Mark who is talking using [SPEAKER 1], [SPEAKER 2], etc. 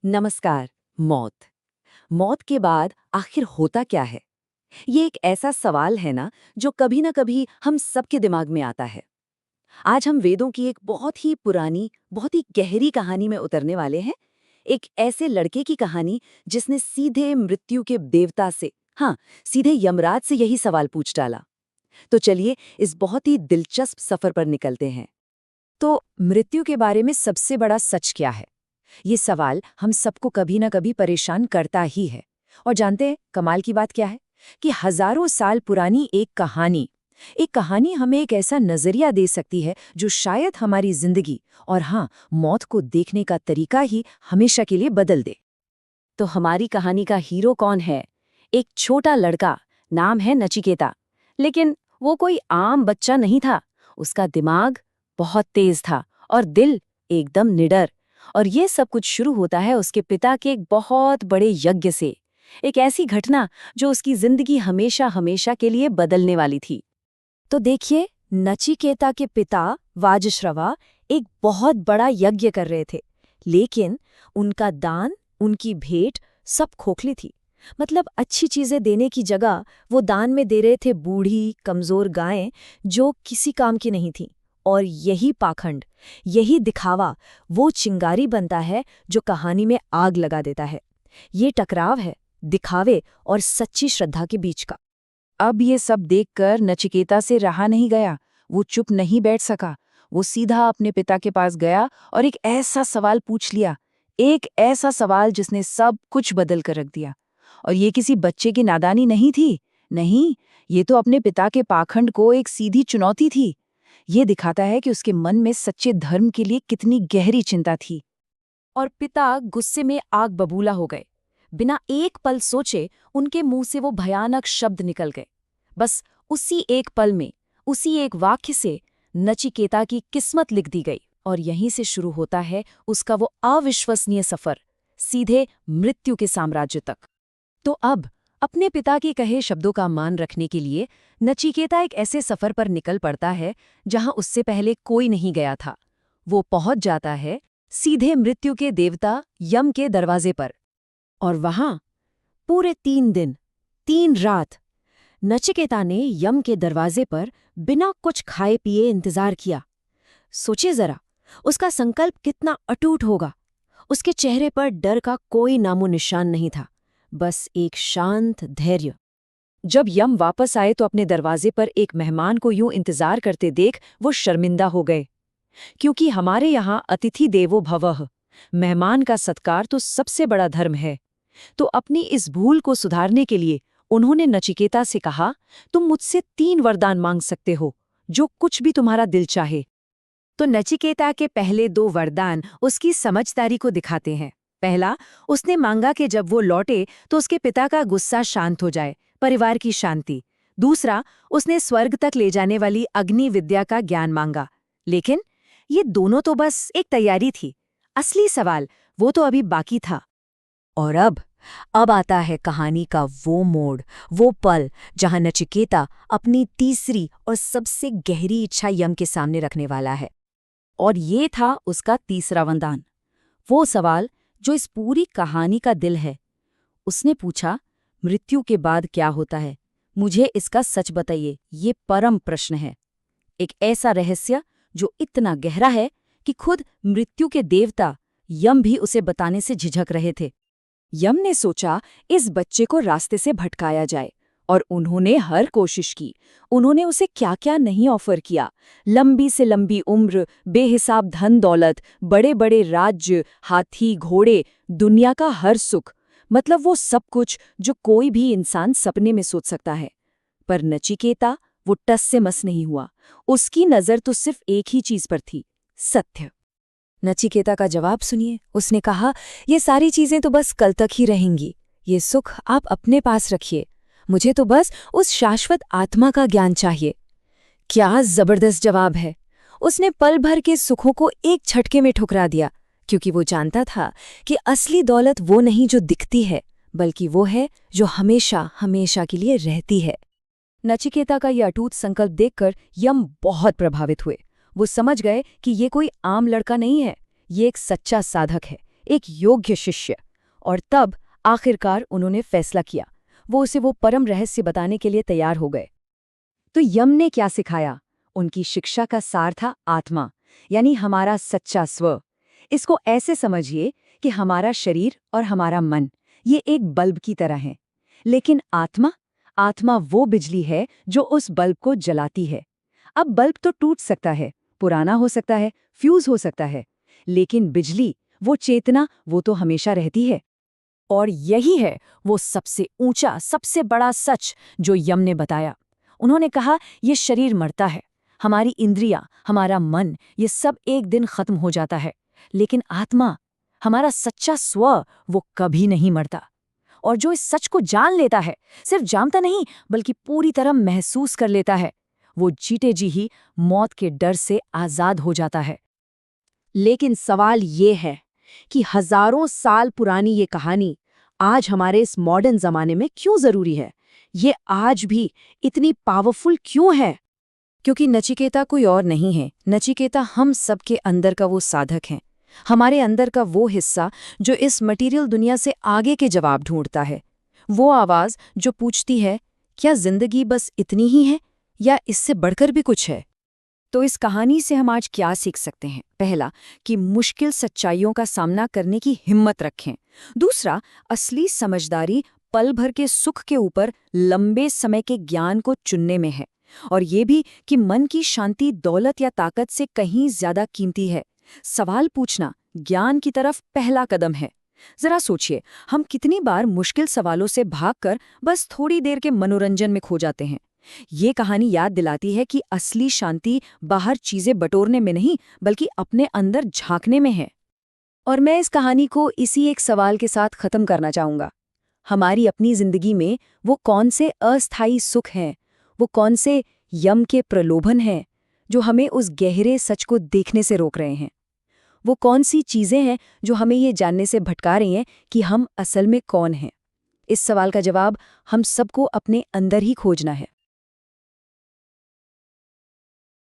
[SPEAKER 1] नमस्कार। मौत। मौत के बाद आखिर होता क्या है? ये एक ऐसा सवाल है ना जो कभी ना कभी हम सबके दिमाग में आता है। आज हम वेदों की एक बहुत ही पुरानी, बहुत ही गहरी कहानी में उतरने वाले हैं। एक ऐसे लड़के की कहानी जिसने सीधे मृत्यु के देवता से, हाँ, सीधे यमराज से यही सवाल पूछ डाला। तो चलिए इस बहुत ही दिलचस्प सफर पर निकलते हैं। तो मृत्यु के बारे में सबसे बड़ा सच क्या है? ये सवाल हम सबको कभी ना कभी परेशान करता ही है। और जानते हैं कमाल की बात क्या है? कि हजारों साल पुरानी एक कहानी हमें एक ऐसा नजरिया दे सकती है जो शायद हमारी जिंदगी और हाँ, मौत को देखने का तरीका ही हमेशा के लिए बदल दे। तो हमारी कहानी का हीरो कौन है? एक छोटा लड़का, नाम है नचिकेता। लेकिन वो कोई आम बच्चा नहीं था। उसका दिमाग बहुत तेज था और दिल एकदम निडर। और ये सब कुछ शुरू होता है उसके पिता के एक बहुत बड़े यज्ञ से। एक ऐसी घटना जो उसकी जिंदगी हमेशा हमेशा के लिए बदलने वाली थी। तो देखिए, नचिकेता के पिता वाजश्रवा एक बहुत बड़ा यज्ञ कर रहे थे। लेकिन उनका दान, उनकी भेंट सब खोखली थी। मतलब अच्छी चीजें देने की जगह वो दान में दे रहे थे बूढ़ी कमजोर गायें जो किसी काम की नहीं थीं। और यही पाखंड, यही दिखावा वो चिंगारी बनता है जो कहानी में आग लगा देता है। ये टकराव है दिखावे और सच्ची श्रद्धा के बीच का। अब ये सब देखकर नचिकेता से रहा नहीं गया। वो चुप नहीं बैठ सका। वो सीधा अपने पिता के पास गया और एक ऐसा सवाल पूछ लिया। एक ऐसा सवाल जिसने सब कुछ बदल कर रख दिया। और ये किसी बच्चे की नादानी नहीं थी। नहीं, ये तो अपने पिता के पाखंड को एक सीधी चुनौती थी। ये दिखाता है कि उसके मन में सच्चे धर्म के लिए कितनी गहरी चिंता थी। और पिता गुस्से में आग बबूला हो गए। बिना एक पल सोचे उनके मुंह से वो भयानक शब्द निकल गए। बस उसी एक पल में, उसी एक वाक्य से नचिकेता की किस्मत लिख दी गई। और यहीं से शुरू होता है उसका वो अविश्वसनीय सफर, सीधे मृत्यु के साम्राज्य तक। तो अब अपने पिता के कहे शब्दों का मान रखने के लिए नचिकेता एक ऐसे सफर पर निकल पड़ता है जहां उससे पहले कोई नहीं गया था। वो पहुंच जाता है सीधे मृत्यु के देवता यम के दरवाजे पर। और वहां पूरे 3 दिन, 3 रात नचिकेता ने यम के दरवाजे पर बिना कुछ खाए पिए इंतजार किया। सोचिए जरा, उसका संकल्प कितना अटूट होगा। उसके चेहरे पर डर का कोई नामो निशान नहीं था, बस एक शांत धैर्य। जब यम वापस आए तो अपने दरवाजे पर एक मेहमान को यूं इंतजार करते देख वो शर्मिंदा हो गए। क्योंकि हमारे यहाँ अतिथि देवो भवः, मेहमान का सत्कार तो सबसे बड़ा धर्म है। तो अपनी इस भूल को सुधारने के लिए उन्होंने नचिकेता से कहा, तुम मुझसे 3 वरदान मांग सकते हो, जो कुछ भी तुम्हारा दिल चाहे। तो नचिकेता के पहले 2 वरदान उसकी समझदारी को दिखाते हैं। पहला, उसने मांगा कि जब वो लौटे तो उसके पिता का गुस्सा शांत हो जाए, परिवार की शांति। दूसरा, उसने स्वर्ग तक ले जाने वाली अग्नि विद्या का ज्ञान मांगा। लेकिन ये दोनों तो बस एक तैयारी थी। असली सवाल वो तो अभी बाकी था। और अब आता है कहानी का वो मोड़, वो पल जहां नचिकेता अपनी तीसरी और सबसे गहरी इच्छा यम के सामने रखने वाला है। और ये था उसका तीसरा वरदान, वो सवाल जो इस पूरी कहानी का दिल है। उसने पूछा, मृत्यु के बाद क्या होता है? मुझे इसका सच बताइए। ये परम प्रश्न है, एक ऐसा रहस्य जो इतना गहरा है कि खुद मृत्यु के देवता यम भी उसे बताने से झिझक रहे थे। यम ने सोचा इस बच्चे को रास्ते से भटकाया जाए, और उन्होंने हर कोशिश की। उन्होंने उसे क्या क्या नहीं ऑफर किया। लंबी से लंबी उम्र, बेहिसाब धन दौलत, बड़े बड़े राज्य, हाथी घोड़े, दुनिया का हर सुख। मतलब वो सब कुछ जो कोई भी इंसान सपने में सोच सकता है। पर नचिकेता वो टस से मस नहीं हुआ। उसकी नजर तो सिर्फ एक ही चीज पर थी, सत्य। नचिकेता का जवाब सुनिए। उसने कहा, ये सारी चीजें तो बस कल तक ही रहेंगी। ये सुख आप अपने पास रखिए। मुझे तो बस उस शाश्वत आत्मा का ज्ञान चाहिए। क्या जबरदस्त जवाब है। उसने पल भर के सुखों को एक झटके में ठुकरा दिया, क्योंकि वो जानता था कि असली दौलत वो नहीं जो दिखती है, बल्कि वो है जो हमेशा हमेशा के लिए रहती है। नचिकेता का यह अटूट संकल्प देखकर यम बहुत प्रभावित हुए। वो समझ गए कि ये कोई आम लड़का नहीं है, ये एक सच्चा साधक है,
[SPEAKER 2] एक योग्य शिष्य। और तब आखिरकार उन्होंने फैसला किया, वो उसे वो परम रहस्य बताने के लिए तैयार हो गए।
[SPEAKER 1] तो यम ने क्या सिखाया? उनकी शिक्षा का सार था आत्मा, यानी हमारा सच्चा स्व। इसको ऐसे समझिए कि हमारा शरीर और हमारा मन ये एक बल्ब की तरह है, लेकिन आत्मा आत्मा वो बिजली है जो उस बल्ब को जलाती है। अब बल्ब तो टूट सकता है, पुराना हो सकता है, फ्यूज हो सकता है, लेकिन बिजली, वो चेतना, वो तो हमेशा रहती है।
[SPEAKER 2] और यही है वो सबसे ऊंचा, सबसे बड़ा सच जो यम ने बताया। उन्होंने कहा, ये शरीर मरता है, हमारी इंद्रियां, हमारा मन, ये सब एक दिन खत्म हो जाता है, लेकिन आत्मा, हमारा सच्चा स्व, वो कभी नहीं मरता। और जो इस सच को जान लेता है, सिर्फ जानता नहीं बल्कि पूरी तरह महसूस कर लेता है, वो जीते जी ही मौत के डर से आजाद हो जाता है।
[SPEAKER 1] लेकिन सवाल ये है कि हजारों साल पुरानी ये कहानी आज हमारे इस मॉडर्न जमाने में क्यों जरूरी है? ये आज भी इतनी पावरफुल क्यों है?
[SPEAKER 2] क्योंकि नचिकेता कोई और नहीं है। नचिकेता हम सबके अंदर का वो साधक हैं, हमारे अंदर का वो हिस्सा जो इस मटेरियल दुनिया से आगे के जवाब ढूंढता है। वो आवाज जो पूछती है, क्या जिंदगी बस इतनी ही है या इससे बढ़कर भी कुछ है? तो इस कहानी से हम आज क्या सीख सकते हैं? पहला, कि मुश्किल सच्चाइयों का सामना करने की हिम्मत रखें। दूसरा, असली समझदारी पल भर के सुख के ऊपर लंबे समय के ज्ञान को चुनने में है। और ये भी कि मन की शांति दौलत या ताकत से कहीं ज्यादा कीमती है। सवाल पूछना ज्ञान की तरफ पहला कदम है। जरा सोचिए, हम कितनी बार मुश्किल सवालों से भागकर बस थोड़ी देर के मनोरंजन में खो जाते हैं। ये कहानी याद दिलाती है कि असली शांति बाहर चीजें बटोरने में नहीं, बल्कि अपने अंदर झांकने में है। और मैं इस कहानी को इसी एक सवाल के साथ खत्म करना चाहूंगा। हमारी अपनी जिंदगी में वो कौन से अस्थायी सुख हैं, वो कौन से यम के प्रलोभन हैं जो हमें उस गहरे सच को देखने से रोक रहे हैं? वो कौन सी चीजें हैं जो हमें ये जानने से भटका रही हैं कि हम असल में कौन हैं? इस सवाल का जवाब हम सबको अपने अंदर ही खोजना है।